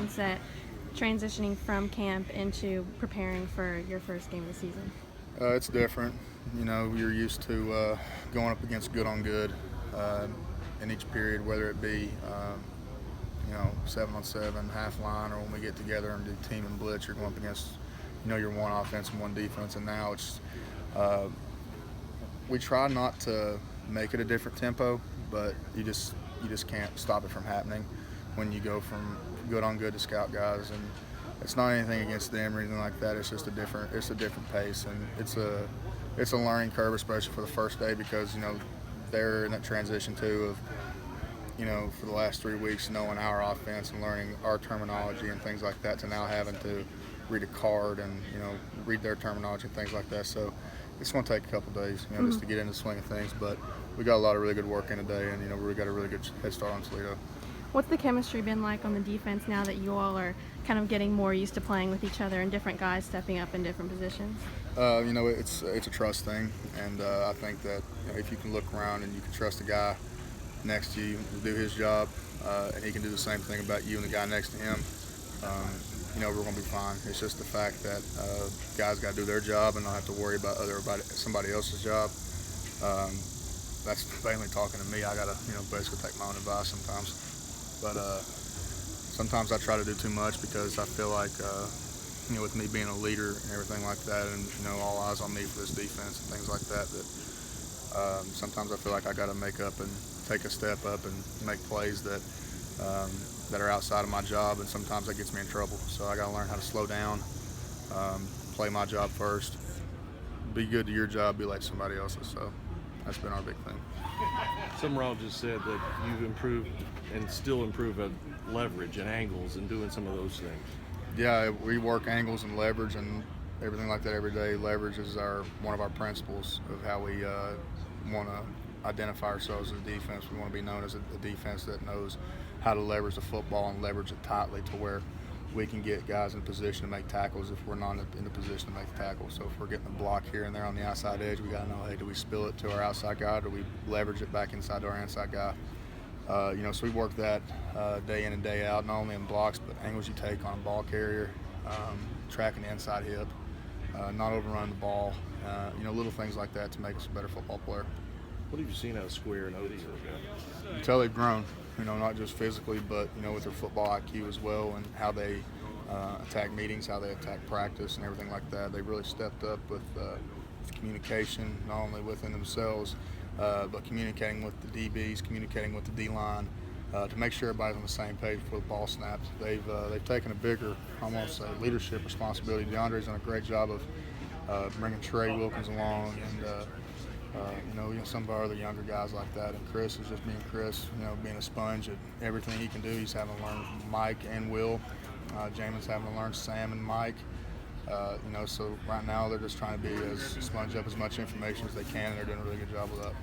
mindset transitioning from camp into preparing for your first game of the season? It's different. You're used to going up against good on good in each period, whether it be 7-on-7, half line, or when we get together and do team and blitz, you're going up against your one offense and one defense. And now it's we try not to make it a different tempo, but you just can't stop it from happening when you go from good on good to scout guys. And it's not anything against them or anything like that. It's just a different pace, and it's a learning curve, especially for the first day, because they're in that transition too of for the last 3 weeks knowing our offense and learning our terminology and things like that, to now having to read a card and read their terminology and things like that. So it's going to take a couple days just to get into the swing of things, but we got a lot of really good work in today, and we got a really good head start on Toledo. What's the chemistry been like on the defense now that you all are kind of getting more used to playing with each other and different guys stepping up in different positions? It's a trust thing, and I think that if you can look around and you can trust a guy next to you to do his job, and he can do the same thing about you and the guy next to him, we're going to be fine. It's just the fact that guys got to do their job and not have to worry about somebody else's job. That's mainly talking to me. I got to basically take my own advice sometimes, but sometimes I try to do too much because I feel like with me being a leader and everything like that, and all eyes on me for this defense and things like that, sometimes I feel like I got to make up and take a step up and make plays that are outside of my job, and sometimes that gets me in trouble. So I got to learn how to slow down, play my job first, be good to your job, be like somebody else's. So that's been our big thing. Summerall just said that you've improved and still improve at leverage and angles and doing some of those things. Yeah, we work angles and leverage and everything like that every day. Leverage is one of our principles of how we want to identify ourselves as a defense. We want to be known as a defense that knows how to leverage the football and leverage it tightly to where we can get guys in position to make tackles if we're not in the position to make the tackle. So if we're getting a block here and there on the outside edge, we got to know, hey, do we spill it to our outside guy, or do we leverage it back inside to our inside guy? So we work that day in and day out, not only in blocks, but angles you take on a ball carrier, tracking the inside hip, not overrun the ball, little things like that to make us a better football player. What have you seen out of Square and Odie? You can tell they've grown, not just physically, but, with their football IQ as well, and how they attack meetings, how they attack practice and everything like that. They've really stepped up with communication, not only within themselves, but communicating with the DBs, communicating with the D-line, to make sure everybody's on the same page before the ball snaps. They've taken a bigger, almost leadership responsibility. DeAndre's done a great job of bringing Trey Wilkins along, and some of our other younger guys like that. And Chris is just being Chris, being a sponge at everything he can do. He's having to learn Mike and Will. Jamin's having to learn Sam and Mike. So right now they're just trying to sponge up as much information as they can, and they're doing a really good job with that.